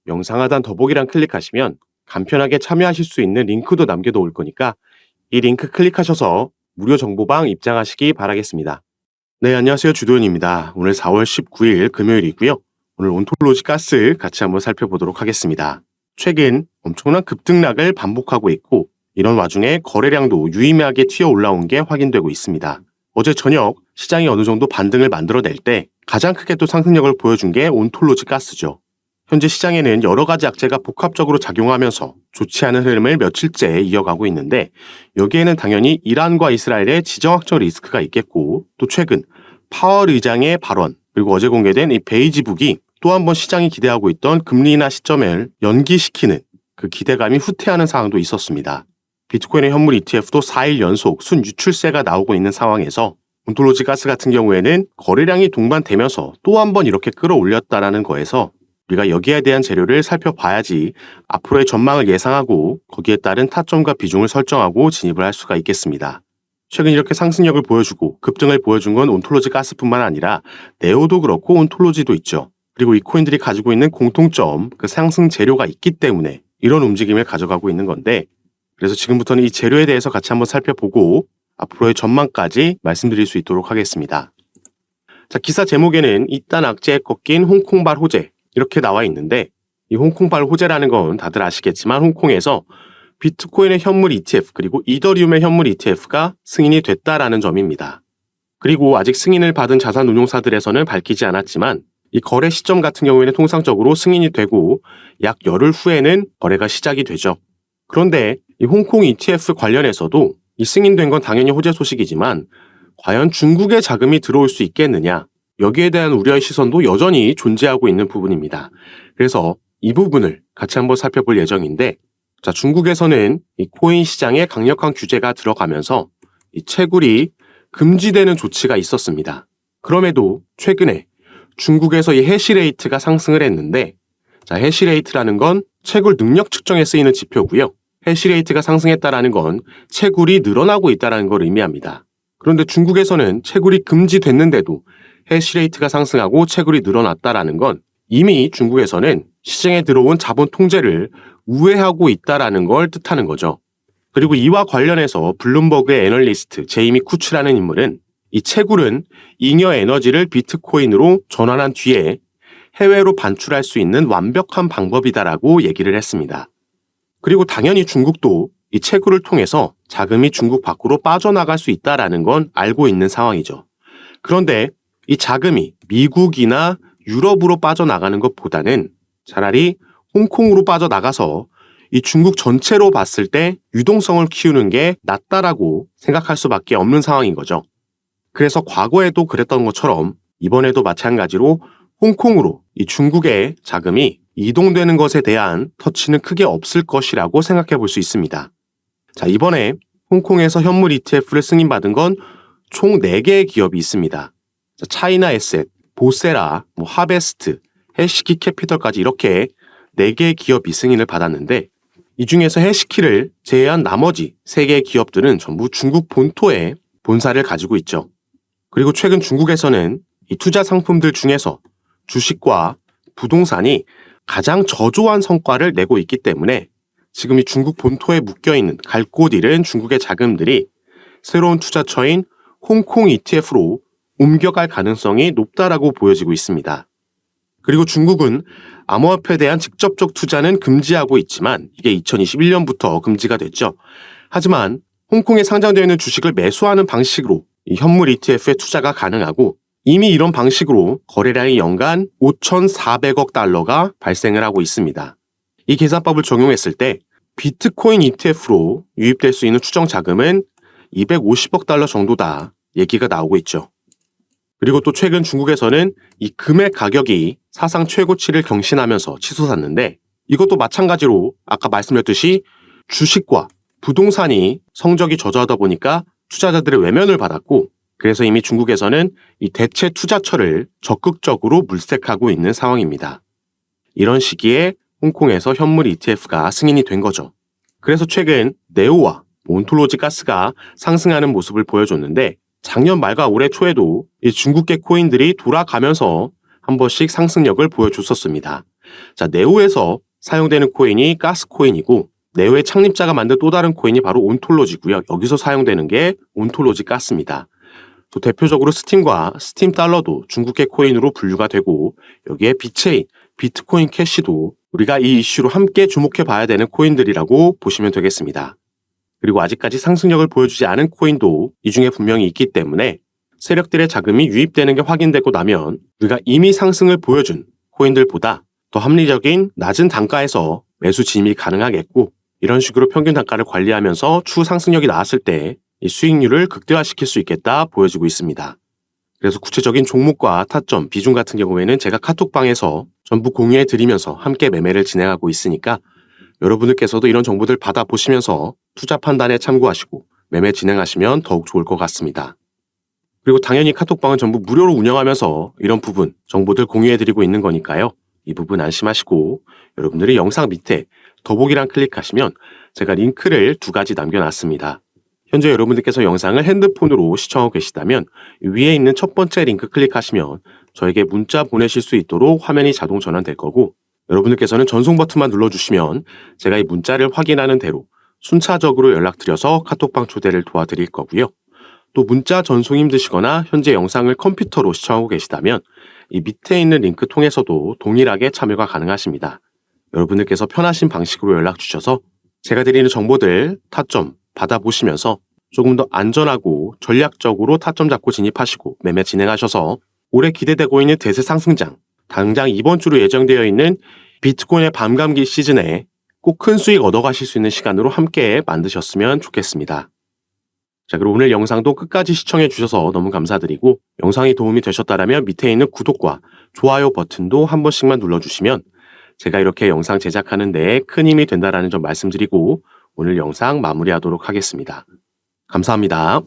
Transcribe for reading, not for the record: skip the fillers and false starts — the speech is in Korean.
영상 하단 더보기란 클릭하시면 간편하게 참여하실 수 있는 링크도 남겨놓을 거니까 이 링크 클릭하셔서 무료 정보방 입장하시기 바라겠습니다. 네, 안녕하세요. 주도현입니다. 오늘 4월 19일 금요일이고요. 오늘 온톨로지 가스 같이 한번 살펴보도록 하겠습니다. 최근 엄청난 급등락을 반복하고 있고 이런 와중에 거래량도 유의미하게 튀어 올라온 게 확인되고 있습니다. 어제 저녁 시장이 어느 정도 반등을 만들어낼 때 가장 크게 또 상승력을 보여준 게 온톨로지 가스죠. 현재 시장에는 여러 가지 악재가 복합적으로 작용하면서 좋지 않은 흐름을 며칠째 이어가고 있는데 여기에는 당연히 이란과 이스라엘의 지정학적 리스크가 있겠고 또 최근 파월 의장의 발언 그리고 어제 공개된 이 베이지북이 또 한 번 시장이 기대하고 있던 금리 인하 시점을 연기시키는 그 기대감이 후퇴하는 상황도 있었습니다. 비트코인의 현물 ETF도 4일 연속 순유출세가 나오고 있는 상황에서 온톨로지 가스 같은 경우에는 거래량이 동반되면서 또 한 번 이렇게 끌어올렸다라는 거에서 우리가 여기에 대한 재료를 살펴봐야지 앞으로의 전망을 예상하고 거기에 따른 타점과 비중을 설정하고 진입을 할 수가 있겠습니다. 최근 이렇게 상승력을 보여주고 급등을 보여준 건 온톨로지 가스뿐만 아니라 네오도 그렇고 온톨로지도 있죠. 그리고 이 코인들이 가지고 있는 공통점, 그 상승 재료가 있기 때문에 이런 움직임을 가져가고 있는 건데 그래서 지금부터는 이 재료에 대해서 같이 한번 살펴보고 앞으로의 전망까지 말씀드릴 수 있도록 하겠습니다. 자, 기사 제목에는 이딴 악재에 꺾인 홍콩발 호재 이렇게 나와 있는데 이 홍콩발 호재라는 건 다들 아시겠지만 홍콩에서 비트코인의 현물 ETF 그리고 이더리움의 현물 ETF가 승인이 됐다라는 점입니다. 그리고 아직 승인을 받은 자산운용사들에서는 밝히지 않았지만 이 거래 시점 같은 경우에는 통상적으로 승인이 되고 약 열흘 후에는 거래가 시작이 되죠. 그런데 이 홍콩 ETF 관련해서도 이 승인된 건 당연히 호재 소식이지만 과연 중국의 자금이 들어올 수 있겠느냐 여기에 대한 우려의 시선도 여전히 존재하고 있는 부분입니다. 그래서 이 부분을 같이 한번 살펴볼 예정인데 자, 중국에서는 이 코인 시장에 강력한 규제가 들어가면서 이 채굴이 금지되는 조치가 있었습니다. 그럼에도 최근에 중국에서 이 해시레이트가 상승을 했는데 자, 해시레이트라는 건 채굴 능력 측정에 쓰이는 지표고요. 해시레이트가 상승했다라는 건 채굴이 늘어나고 있다는 걸 의미합니다. 그런데 중국에서는 채굴이 금지됐는데도 해시레이트가 상승하고 채굴이 늘어났다라는 건 이미 중국에서는 시장에 들어온 자본 통제를 우회하고 있다라는 걸 뜻하는 거죠. 그리고 이와 관련해서 블룸버그의 애널리스트 제이미 쿠츠라는 인물은 이 채굴은 잉여 에너지를 비트코인으로 전환한 뒤에 해외로 반출할 수 있는 완벽한 방법이다라고 얘기를 했습니다. 그리고 당연히 중국도 이 채굴을 통해서 자금이 중국 밖으로 빠져나갈 수 있다라는 건 알고 있는 상황이죠. 그런데 이 자금이 미국이나 유럽으로 빠져나가는 것보다는 차라리 홍콩으로 빠져나가서 이 중국 전체로 봤을 때 유동성을 키우는 게 낫다라고 생각할 수밖에 없는 상황인 거죠. 그래서 과거에도 그랬던 것처럼 이번에도 마찬가지로 홍콩으로 이 중국의 자금이 이동되는 것에 대한 터치는 크게 없을 것이라고 생각해 볼 수 있습니다. 자, 이번에 홍콩에서 현물 ETF를 승인받은 건 총 4개의 기업이 있습니다. 자, 차이나 에셋, 보세라, 하베스트, 해시키 캐피털까지 이렇게 4개의 기업이 승인을 받았는데 이 중에서 해시키를 제외한 나머지 3개의 기업들은 전부 중국 본토에 본사를 가지고 있죠. 그리고 최근 중국에서는 이 투자 상품들 중에서 주식과 부동산이 가장 저조한 성과를 내고 있기 때문에 지금 이 중국 본토에 묶여있는 갈 곳 잃은 중국의 자금들이 새로운 투자처인 홍콩 ETF로 옮겨갈 가능성이 높다라고 보여지고 있습니다. 그리고 중국은 암호화폐에 대한 직접적 투자는 금지하고 있지만 이게 2021년부터 금지가 됐죠. 하지만 홍콩에 상장되어 있는 주식을 매수하는 방식으로 이 현물 ETF에 투자가 가능하고 이미 이런 방식으로 거래량이 연간 5,400억 달러가 발생을 하고 있습니다. 이 계산법을 적용했을 때 비트코인 ETF로 유입될 수 있는 추정 자금은 250억 달러 정도다 얘기가 나오고 있죠. 그리고 또 최근 중국에서는 이 금의 가격이 사상 최고치를 경신하면서 치솟았는데 이것도 마찬가지로 아까 말씀드렸듯이 주식과 부동산이 성적이 저조하다 보니까 투자자들의 외면을 받았고 그래서 이미 중국에서는 이 대체 투자처를 적극적으로 물색하고 있는 상황입니다. 이런 시기에 홍콩에서 현물 ETF가 승인이 된 거죠. 그래서 최근 네오와 온톨로지 가스가 상승하는 모습을 보여줬는데 작년 말과 올해 초에도 이 중국계 코인들이 돌아가면서 한 번씩 상승력을 보여줬었습니다. 자, 네오에서 사용되는 코인이 가스 코인이고 네오의 창립자가 만든 또 다른 코인이 바로 온톨로지고요. 여기서 사용되는 게 온톨로지 가스입니다. 또 대표적으로 스팀과 스팀 달러도 중국계 코인으로 분류가 되고 여기에 비체인, 비트코인 캐시도 우리가 이 이슈로 함께 주목해 봐야 되는 코인들이라고 보시면 되겠습니다. 그리고 아직까지 상승력을 보여주지 않은 코인도 이 중에 분명히 있기 때문에 세력들의 자금이 유입되는 게 확인되고 나면 우리가 이미 상승을 보여준 코인들보다 더 합리적인 낮은 단가에서 매수 진입이 가능하겠고 이런 식으로 평균 단가를 관리하면서 추후 상승력이 나왔을 때 이 수익률을 극대화시킬 수 있겠다 보여지고 있습니다. 그래서 구체적인 종목과 타점, 비중 같은 경우에는 제가 카톡방에서 전부 공유해 드리면서 함께 매매를 진행하고 있으니까 여러분들께서도 이런 정보들 받아보시면서 투자 판단에 참고하시고 매매 진행하시면 더욱 좋을 것 같습니다. 그리고 당연히 카톡방은 전부 무료로 운영하면서 이런 부분, 정보들 공유해드리고 있는 거니까요. 이 부분 안심하시고 여러분들이 영상 밑에 더보기란 클릭하시면 제가 링크를 2가지 남겨놨습니다. 현재 여러분들께서 영상을 핸드폰으로 시청하고 계시다면 위에 있는 첫 번째 링크 클릭하시면 저에게 문자 보내실 수 있도록 화면이 자동 전환될 거고 여러분들께서는 전송 버튼만 눌러주시면 제가 이 문자를 확인하는 대로 순차적으로 연락드려서 카톡방 초대를 도와드릴 거고요. 또 문자 전송이 힘드시거나 현재 영상을 컴퓨터로 시청하고 계시다면 이 밑에 있는 링크 통해서도 동일하게 참여가 가능하십니다. 여러분들께서 편하신 방식으로 연락 주셔서 제가 드리는 정보들, 타점 받아보시면서 조금 더 안전하고 전략적으로 타점 잡고 진입하시고 매매 진행하셔서 올해 기대되고 있는 대세 상승장, 당장 이번 주로 예정되어 있는 비트코인의 밤감기 시즌에 꼭 큰 수익 얻어가실 수 있는 시간으로 함께 만드셨으면 좋겠습니다. 자, 그리고 오늘 영상도 끝까지 시청해 주셔서 너무 감사드리고 영상이 도움이 되셨다면 밑에 있는 구독과 좋아요 버튼도 한 번씩만 눌러주시면 제가 이렇게 영상 제작하는 데 큰 힘이 된다는 점 말씀드리고 오늘 영상 마무리하도록 하겠습니다. 감사합니다.